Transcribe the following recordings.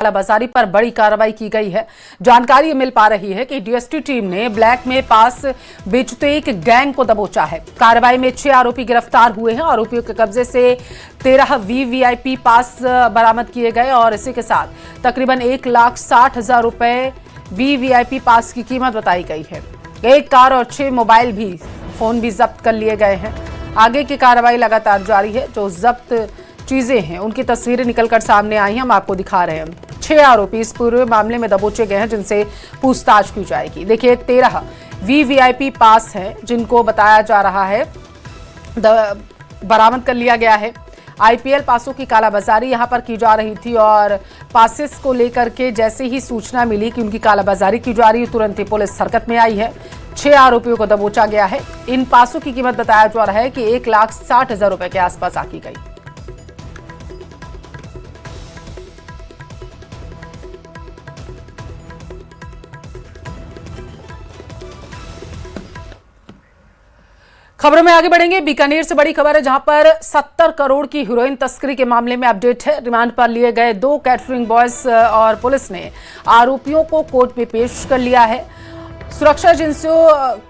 कालाबाजारी पर बड़ी कार्रवाई की गई है। जानकारी मिल पा रही है कि डीएसटी टीम ने ब्लैक में पास बेचते एक गैंग को दबोचा है। कार्रवाई में 6 आरोपी गिरफ्तार हुए हैं। आरोपियों के कब्जे से 13 वीवीआईपी पास बरामद किए गए और इसी के साथ तकरीबन 1,60,000 रुपए वीवीआईपी पास की कीमत बताई गई है। एक कार और 6 मोबाइल फोन भी जब्त कर लिए गए हैं। आगे की कार्रवाई लगातार जारी है। जो जब्त चीजें हैं उनकी तस्वीरें निकलकर सामने आई हैं, हम आपको दिखा रहे हैं। 6 आरोपी इस पूरे मामले में दबोचे गए हैं जिनसे पूछताछ की जाएगी। देखिए 13 वीवीआईपी पास हैं जिनको बताया जा रहा है बरामद कर लिया गया है। आईपीएल पासों की कालाबाजारी यहां पर की जा रही थी और पासेस को लेकर के जैसे ही सूचना मिली कि उनकी कालाबाजारी की जा रही है, तुरंत ही पुलिस हरकत में आई है। 6 आरोपियों को दबोचा गया है। इन पासों की कीमत बताया जा रहा है कि 1,60,000 रुपए के आसपास आकी गई। खबरों में आगे बढ़ेंगे। बीकानेर से बड़ी खबर है जहां पर 70 करोड़ की हीरोइन तस्करी के मामले में अपडेट है। रिमांड पर लिए गए 2 कैटरिंग बॉयज और पुलिस ने आरोपियों को कोर्ट में पेश कर लिया है। सुरक्षा एजेंसियों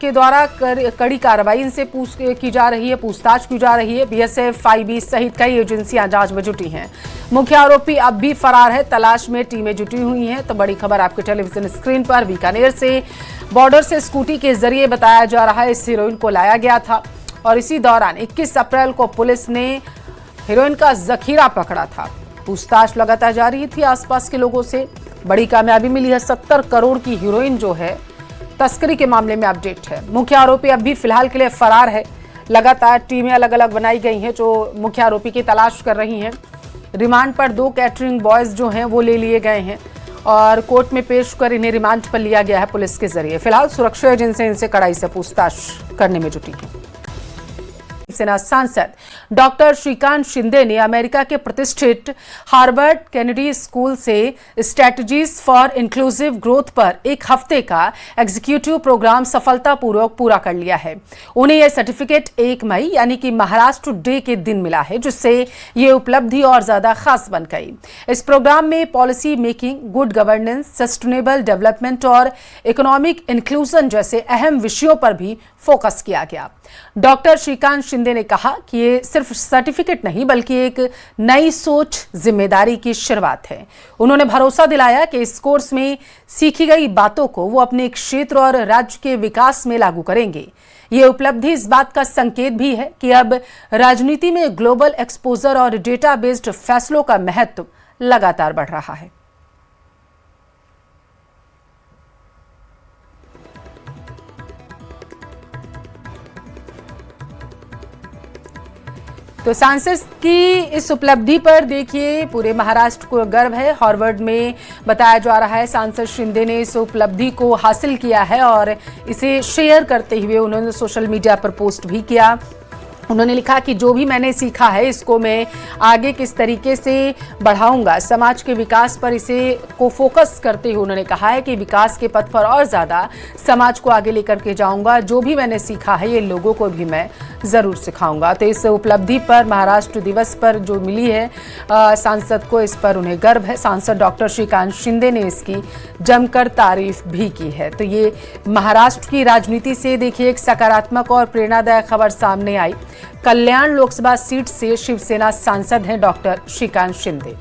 के द्वारा कड़ी कार्रवाई इनसे की जा रही है, पूछताछ की जा रही है। बीएसएफ, आईबी सहित कई एजेंसियां जांच में जुटी हैं। मुख्य आरोपी अब भी फरार है, तलाश में टीमें जुटी हुई हैं। तो बड़ी खबर आपके टेलीविजन स्क्रीन पर। बीकानेर से बॉर्डर से स्कूटी के जरिए बताया जा रहा है इस हीरोइन को लाया गया था और इसी दौरान 21 अप्रैल को पुलिस ने हीरोइन का जखीरा पकड़ा था। पूछताछ लगातार जारी थी आसपास के लोगों से। बड़ी कामयाबी मिली है। 70 करोड़ की हीरोइन जो है तस्करी के मामले में अपडेट है। मुख्य आरोपी अब भी फिलहाल के लिए फरार है। लगातार टीमें अलग अलग बनाई गई हैं जो मुख्य आरोपी की तलाश कर रही हैं। रिमांड पर 2 कैटरिंग बॉयज जो हैं वो ले लिए गए हैं और कोर्ट में पेश कर इन्हें रिमांड पर लिया गया है पुलिस के जरिए। फिलहाल सुरक्षा एजेंसी इनसे कड़ाई से पूछताछ करने में जुटी है। सेना सांसद डॉक्टर श्रीकांत शिंदे ने अमेरिका के प्रतिष्ठित हार्वर्ड केनेडी स्कूल से स्ट्रेटजीज फॉर इंक्लूसिव ग्रोथ पर एक हफ्ते का एग्जीक्यूटिव प्रोग्राम सफलतापूर्वक पूरा कर लिया है। उन्हें यह सर्टिफिकेट 1 मई यानी कि महाराष्ट्र डे के दिन मिला है, जिससे ये उपलब्धि और ज्यादा खास बन गई। इस प्रोग्राम में policy making, good governance, sustainable development और इकोनॉमिक इंक्लूजन जैसे अहम विषयों पर भी फोकस किया गया। डॉक्टर श्रीकांत शिंदे ने कहा कि ये सिर्फ सर्टिफिकेट नहीं बल्कि एक नई सोच, जिम्मेदारी की शुरुआत है। उन्होंने भरोसा दिलाया कि इस कोर्स में सीखी गई बातों को वो अपने क्षेत्र और राज्य के विकास में लागू करेंगे। ये उपलब्धि इस बात का संकेत भी है कि अब राजनीति में ग्लोबल एक्सपोजर और डेटा बेस्ड फैसलों का महत्व लगातार बढ़ रहा है। तो सांसद की इस उपलब्धि पर देखिए पूरे महाराष्ट्र को गर्व है। हार्वर्ड में बताया जा रहा है सांसद शिंदे ने इस उपलब्धि को हासिल किया है और इसे शेयर करते हुए उन्होंने सोशल मीडिया पर पोस्ट भी किया। उन्होंने लिखा कि जो भी मैंने सीखा है इसको मैं आगे किस तरीके से बढ़ाऊंगा, समाज के विकास पर इसे को फोकस करते हुए उन्होंने कहा है कि विकास के पथ पर और ज़्यादा समाज को आगे लेकर के जाऊंगा। जो भी मैंने सीखा है ये लोगों को भी मैं ज़रूर सिखाऊंगा। तो इस उपलब्धि पर महाराष्ट्र दिवस पर जो मिली है सांसद को, इस पर उन्हें गर्व है। सांसद डॉक्टर श्रीकांत शिंदे ने इसकी जमकर तारीफ भी की है। तो ये महाराष्ट्र की राजनीति से देखिए एक सकारात्मक और प्रेरणादायक खबर सामने आई। कल्याण लोकसभा सीट से शिवसेना सांसद हैं डॉक्टर श्रीकांत शिंदे।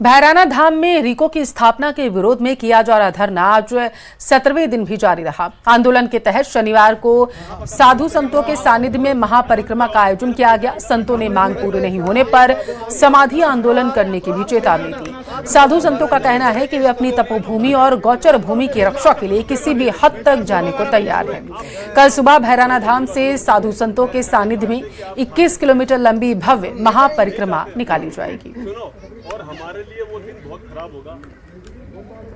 भैराना धाम में रीको की स्थापना के विरोध में किया जा रहा धरना आज 17वें दिन भी जारी रहा। आंदोलन के तहत शनिवार को साधु संतों के सानिध्य में महापरिक्रमा का आयोजन किया गया। संतों ने मांग पूरी नहीं होने पर समाधि आंदोलन करने की भी चेतावनी दी। साधु संतों का कहना है कि वे अपनी तपोभूमि और गौचर भूमि की रक्षा के लिए किसी भी हद तक जाने को तैयार हैं। कल सुबह भैराना धाम से साधु संतों के सानिध्य में 21 किलोमीटर लंबी भव्य महापरिक्रमा निकाली जाएगी। और हमारे लिए वो दिन बहुत खराब होगा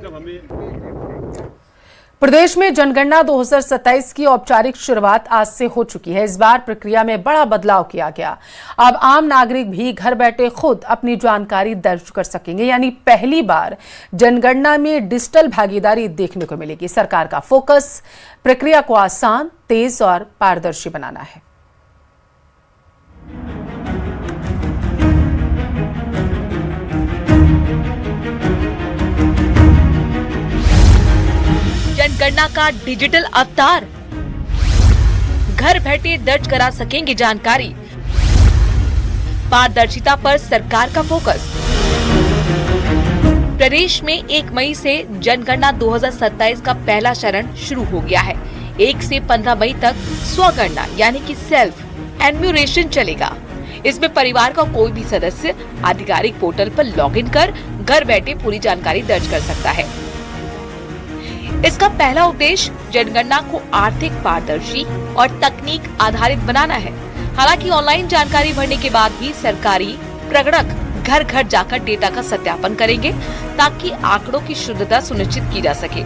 जब हमें। प्रदेश में जनगणना 2027 की औपचारिक शुरुआत आज से हो चुकी है। इस बार प्रक्रिया में बड़ा बदलाव किया गया। अब आम नागरिक भी घर बैठे खुद अपनी जानकारी दर्ज कर सकेंगे, यानी पहली बार जनगणना में डिजिटल भागीदारी देखने को मिलेगी। सरकार का फोकस प्रक्रिया को आसान, तेज और पारदर्शी बनाना है। जनगणना का डिजिटल अवतार। घर बैठे दर्ज करा सकेंगे जानकारी। पारदर्शिता पर सरकार का फोकस। प्रदेश में 1 मई से जनगणना 2027 का पहला चरण शुरू हो गया है। 1 से 15 मई तक स्वगणना यानी कि सेल्फ एन्यूमरेशन चलेगा। इसमें परिवार का कोई भी सदस्य आधिकारिक पोर्टल पर लॉगिन कर घर बैठे पूरी जानकारी दर्ज कर सकता है। इसका पहला उद्देश्य जनगणना को आर्थिक, पारदर्शी और तकनीक आधारित बनाना है। हालांकि ऑनलाइन जानकारी भरने के बाद भी सरकारी प्रगणक घर घर जाकर डेटा का सत्यापन करेंगे ताकि आंकड़ों की शुद्धता सुनिश्चित की जा सके।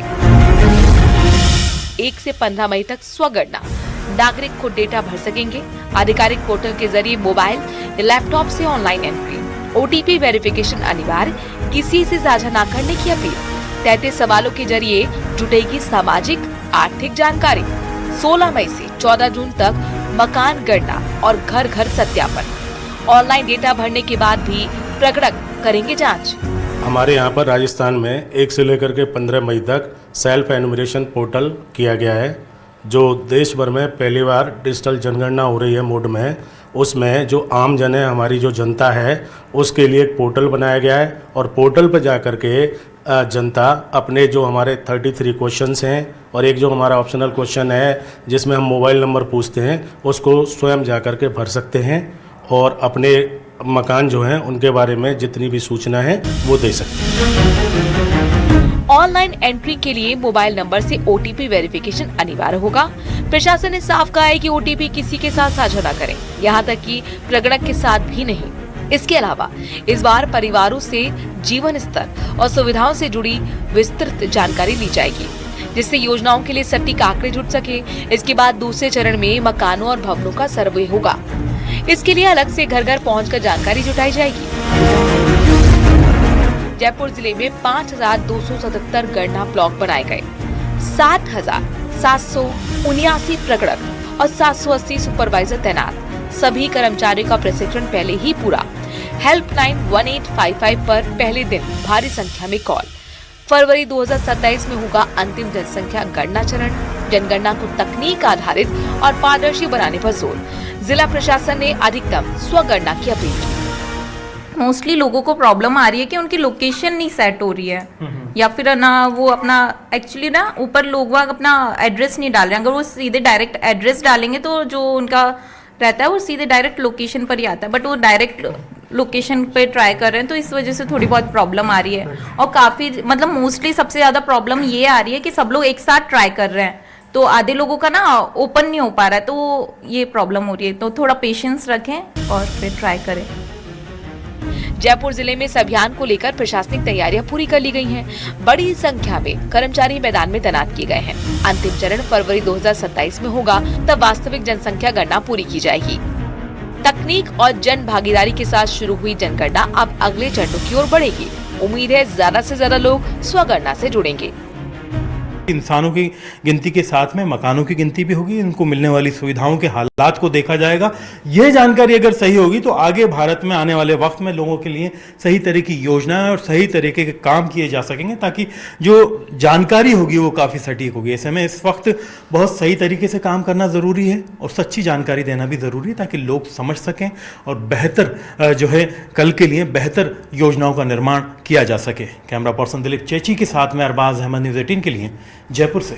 1 से 15 मई तक स्वगणना नागरिक को डेटा भर सकेंगे। आधिकारिक पोर्टल के जरिए मोबाइल या लैपटॉप से ऑनलाइन एंट्री, OTP वेरिफिकेशन अनिवार्य, किसी से साझा न करने की अपील। 33 सवालों के जरिए जुटेगी सामाजिक आर्थिक जानकारी। 16 मई से 14 जून तक मकान गणना और घर घर सत्यापन। ऑनलाइन डेटा भरने के बाद भी प्रगणक करेंगे जांच। हमारे यहाँ पर राजस्थान में 1 से लेकर के 15 मई तक सेल्फ एनुमरेशन पोर्टल किया गया है, जो देश भर में पहली बार डिजिटल जनगणना हो रही है मोड में। उसमें जो आम जन है, हमारी जो जनता है, उसके लिए एक पोर्टल बनाया गया है और पोर्टल पर जा कर के जनता अपने जो हमारे 33 क्वेश्चंस हैं और एक जो हमारा ऑप्शनल क्वेश्चन है जिसमें हम मोबाइल नंबर पूछते हैं, उसको स्वयं जा कर के भर सकते हैं और अपने मकान जो हैं उनके बारे में जितनी भी सूचना है वो दे सकते हैं। ऑनलाइन एंट्री के लिए मोबाइल नंबर से OTP वेरिफिकेशन अनिवार्य होगा। प्रशासन ने साफ कहा है कि OTP किसी के साथ साझा न करें, यहाँ तक कि प्रगणक के साथ भी नहीं। इसके अलावा इस बार परिवारों से जीवन स्तर और सुविधाओं से जुड़ी विस्तृत जानकारी ली जाएगी, जिससे योजनाओं के लिए सटीक आंकड़े जुट सके। इसके बाद दूसरे चरण में मकानों और भवनों का सर्वे होगा। इसके लिए अलग से घर घर पहुंचकर जानकारी जुटाई जाएगी। जयपुर जिले में 5,277 गणना ब्लॉक बनाए गए। 7,779 प्रगणक और 780 सुपरवाइजर तैनात। सभी कर्मचारियों का प्रशिक्षण पहले ही पूरा। हेल्पलाइन 1855 पर पहले दिन भारी संख्या में कॉल। फरवरी 2027 में होगा अंतिम जनसंख्या गणना चरण। जनगणना को तकनीक आधारित और पारदर्शी बनाने पर जोर। जिला प्रशासन ने अधिकतम स्वगणना की अपील की। मोस्टली लोगों को प्रॉब्लम आ रही है कि उनकी लोकेशन नहीं सेट हो रही है, या फिर ना वो अपना एक्चुअली ना ऊपर लोग अपना एड्रेस नहीं डाल रहे हैं। अगर वो सीधे डायरेक्ट एड्रेस डालेंगे तो जो उनका रहता है वो सीधे डायरेक्ट लोकेशन पर ही आता है, बट वो डायरेक्ट लोकेशन पे ट्राई कर रहे हैं, तो इस वजह से थोड़ी बहुत प्रॉब्लम आ रही है। और काफ़ी मतलब मोस्टली सबसे ज़्यादा प्रॉब्लम ये आ रही है कि सब लोग एक साथ ट्राई कर रहे हैं, तो आधे लोगों का ना ओपन नहीं हो पा रहा है, तो ये प्रॉब्लम हो रही है। तो थोड़ा पेशेंस रखें और फिर ट्राई करें। जयपुर जिले में इस अभियान को लेकर प्रशासनिक तैयारियां पूरी कर ली गई हैं। बड़ी संख्या में कर्मचारी मैदान में तैनात किए गए हैं। अंतिम चरण फरवरी 2027 में होगा, तब वास्तविक जनसंख्या गणना पूरी की जाएगी। तकनीक और जन भागीदारी के साथ शुरू हुई जनगणना अब अगले चरणों की ओर बढ़ेगी। उम्मीद है ज्यादा से ज्यादा लोग स्वगणना से जुड़ेंगे। इंसानों की गिनती के साथ में मकानों की गिनती भी होगी, इनको मिलने वाली सुविधाओं के हालात को देखा जाएगा। ये जानकारी अगर सही होगी तो आगे भारत में आने वाले वक्त में लोगों के लिए सही तरह की योजनाएं और सही तरीके के काम किए जा सकेंगे, ताकि जो जानकारी होगी वो काफ़ी सटीक होगी। ऐसे में इस वक्त बहुत सही तरीके से काम करना ज़रूरी है और सच्ची जानकारी देना भी ज़रूरी है, ताकि लोग समझ सकें और बेहतर जो है कल के लिए बेहतर योजनाओं का निर्माण किया जा सके। कैमरा पर्सन दिलीप चेची के साथ में अरबाज अहमद, न्यूज़ 18 के लिए जयपुर से।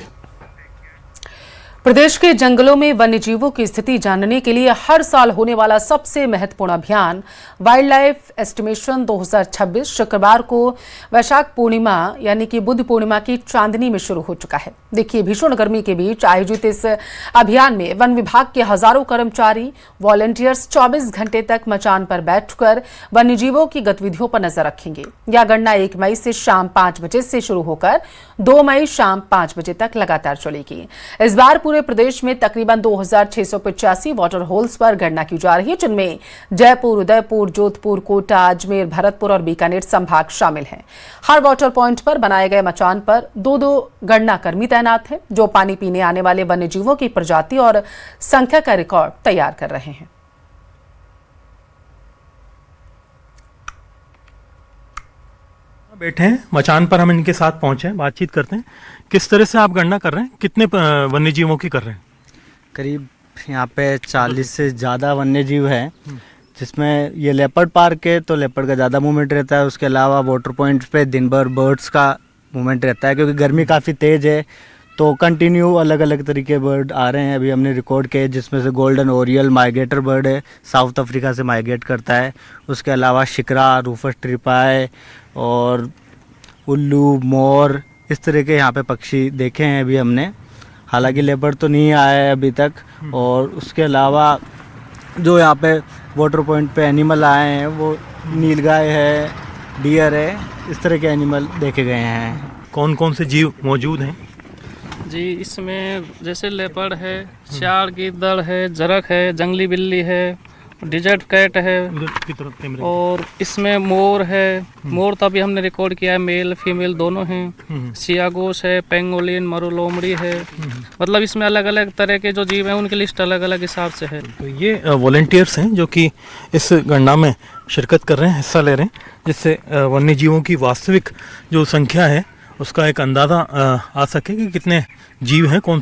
प्रदेश के जंगलों में वन्यजीवों की स्थिति जानने के लिए हर साल होने वाला सबसे महत्वपूर्ण अभियान वाइल्ड लाइफ एस्टिमेशन 2026 शुक्रवार को वैशाख पूर्णिमा यानी कि बुद्ध पूर्णिमा की चांदनी में शुरू हो चुका है। देखिए, भीषण गर्मी के बीच आयोजित इस अभियान में वन विभाग के हजारों कर्मचारी वॉलंटियर्स 24 घंटे तक मचान पर बैठकर वन्यजीवों की गतिविधियों पर नजर रखेंगे। यह गणना 1 मई से शाम 5 बजे से शुरू होकर 2 मई शाम 5 बजे तक लगातार चलेगी। इस बार पूरे प्रदेश में तकरीबन 2685 वाटर होल्स पर गणना की जा रही है, जिनमें जयपुर, उदयपुर, जोधपुर, कोटा, अजमेर, भरतपुर और बीकानेर संभाग शामिल हैं। हर वाटर पॉइंट पर बनाए गए मचान पर 2-2 गणना कर्मी तैनात हैं, जो पानी पीने आने वाले वन्यजीवों की प्रजाति और संख्या का रिकॉर्ड तैयार कर रहे हैं। बैठे हैं मचान पर, हम इनके साथ पहुंचे हैं, बातचीत करते हैं। किस तरह से आप गणना कर रहे हैं, कितने वन्य जीवों की कर रहे हैं? करीब यहाँ पे 40 से ज़्यादा वन्य जीव हैं, जिसमें ये लेपर्ड पार्क है तो लेपर्ड का ज़्यादा मूवमेंट रहता है। उसके अलावा वाटर पॉइंट पे दिन भर बर्ड्स का मूवमेंट रहता है, क्योंकि गर्मी काफ़ी तेज़ है तो कंटिन्यू अलग अलग तरीके बर्ड आ रहे हैं। अभी हमने रिकॉर्ड किए जिसमें से गोल्डन ओरियल माइग्रेटर बर्ड है, साउथ अफ्रीका से माइग्रेट करता है। उसके अलावा शिकरा, रूफस ट्रिपाई और उल्लू, मोर, इस तरह के यहाँ पे पक्षी देखे हैं अभी हमने। हालांकि लेपर्ड तो नहीं आया है अभी तक। और उसके अलावा जो यहाँ पे वाटर पॉइंट पे एनिमल आए हैं वो नीलगाय है, डियर है, इस तरह के एनिमल देखे गए हैं। कौन कौन से जीव मौजूद हैं? जी, इसमें जैसे लेपर्ड है, सियार, गिद्दड़ है, जरक है, जंगली बिल्ली है, डिजर्ट कैट है, उधर की तरफ कैमरे। और इसमें मोर है। मोर तो अभी हमने रिकॉर्ड किया है, मेल फीमेल दोनों हैं। सियागोस है, पेंगोलिन, मरुलोमड़ी है। मतलब इसमें अलग अलग तरह के जो जीव हैं उनकी लिस्ट अलग अलग हिसाब से है। तो ये वॉलंटियर्स हैं जो कि इस गणना में शिरकत कर रहे हैं, हिस्सा ले रहे हैं, जिससे वन्य जीवों की वास्तविक जो संख्या है उसका एक अंदाज़ा आ सके कि कितने जीव हैं, कौन